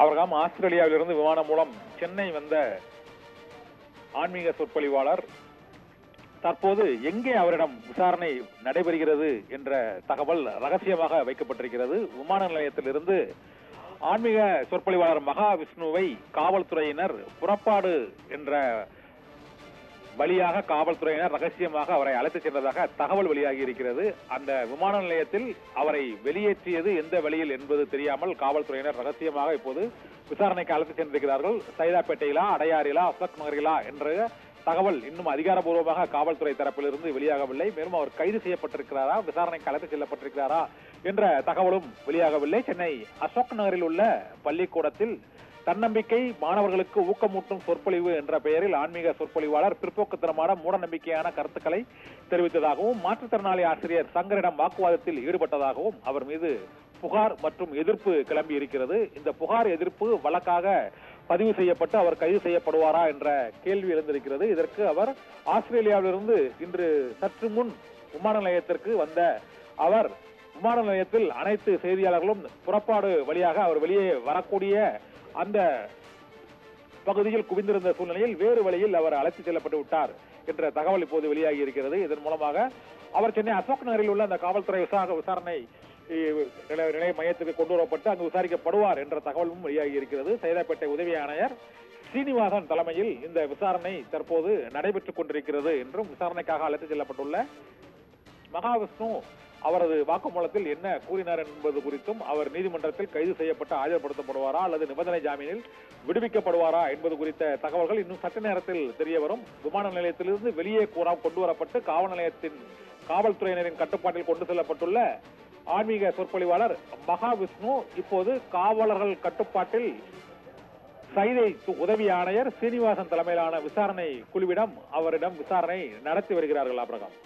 அவர்காம் ஆஸ்திரேலியாவிலிருந்து விமானம் மூலம் சென்னை வந்த ஆன்மீக சொற்பொழிவாளர் தற்போது எங்கே அவரிடம் விசாரணை நடைபெறுகிறது என்ற தகவல் ரகசியமாக வைக்கப்பட்டிருக்கிறது. விமான நிலையத்திலிருந்து ஆன்மீக சொற்பொழிவாளர் மகாவிஷ்ணுவை காவல்துறையினர் புறப்பாடு என்ற வழியாக காவல்துறையினர் ரகசியமாக அவரை அழைத்துச் சென்றதாக தகவல் வெளியாகி இருக்கிறது. அந்த விமான நிலையத்தில் அவரை வெளியேற்றியது எந்த வழியில் என்பது தெரியாமல் காவல்துறையினர் ரகசியமாக இப்போது விசாரணைக்கு அழைத்துச் சென்றிருக்கிறார்கள். சைதாப்பேட்டையிலா, அடையாறிலா, அசோக் நகரிலா என்ற தகவல் இன்னும் அதிகாரப்பூர்வமாக காவல்துறை தரப்பிலிருந்து வெளியாகவில்லை. மேலும் அவர் கைது செய்யப்பட்டிருக்கிறாரா, விசாரணைக்கு அழைத்துச் செல்லப்பட்டிருக்கிறாரா என்ற தகவலும் வெளியாகவில்லை. சென்னை அசோக் நகரில் உள்ள பள்ளிக்கூடத்தில் தன்னம்பிக்கை மாணவர்களுக்கு ஊக்கமூட்டும் சொற்பொழிவு என்ற பெயரில் ஆன்மீக சொற்பொழிவாளர் பிற்போக்குத்தனமான மூட நம்பிக்கையான கருத்துக்களை தெரிவித்ததாகவும் மாற்றுத்திறனாளி ஆசிரியர் சங்கரிடம் வாக்குவாதத்தில் ஈடுபட்டதாகவும் அவர் மீது புகார் மற்றும் எதிர்ப்பு கிளம்பி இருக்கிறது. இந்த புகார் எதிர்ப்பு வழக்காக பதிவு செய்யப்பட்டு அவர் கைது செய்யப்படுவாரா என்ற கேள்வி எழுந்திருக்கிறது. இதற்கு அவர் ஆஸ்திரேலியாவிலிருந்து இன்று சற்று முன் விமான நிலையத்திற்கு வந்த அவர் விமான நிலையத்தில் அனைத்து செய்தியாளர்களும் புறப்பாடு வழியாக அவர் வெளியே வரக்கூடிய அந்த பகுதியில் குவிந்திருந்த சூழ்நிலையில் வேறு வழியில் அவர் அழைத்துச் செல்லப்பட்டு விட்டார் என்ற தகவல் இப்போது வெளியாகி இருக்கிறது. இதன் மூலமாக அவர் சென்னை அசோக் நகரில் உள்ள அந்த காவல்துறை விசாரணை நிலைய மையத்துக்கு கொண்டு வரப்பட்டு அங்கு விசாரிக்கப்படுவார் என்ற தகவலும் வெளியாகி இருக்கிறது. சைதாப்பேட்டை உதவி ஆணையர் சீனிவாசன் தலைமையில் இந்த விசாரணை தற்போது நடைபெற்றுக் கொண்டிருக்கிறது என்றும் விசாரணைக்காக அழைத்துச் செல்லப்பட்டுள்ள மகாவிஷ்ணு அவரது வாக்குமூலத்தில் என்ன கூறினார் என்பது குறித்தும் அவர் நீதிமன்றத்தில் கைது செய்யப்பட்டு ஆஜர்படுத்தப்படுவாரா அல்லது நிபந்தனை ஜாமீனில் விடுவிக்கப்படுவாரா என்பது குறித்த தகவல்கள் இன்னும் சற்று நேரத்தில் தெரிய வரும். விமான நிலையத்திலிருந்து வெளியே கொண்டு வரப்பட்டு காவல்துறையினரின் கட்டுப்பாட்டில் கொண்டு செல்லப்பட்டுள்ள ஆன்மீக சொற்பொழிவாளர் மகாவிஷ்ணு இப்போது காவலர்கள் கட்டுப்பாட்டில் சைதை உதவி ஆணையர் சீனிவாசன் தலைமையிலான விசாரணை குழுவிடம் அவரிடம் விசாரணை நடத்தி வருகிறார்கள். ஆபிரகாம்.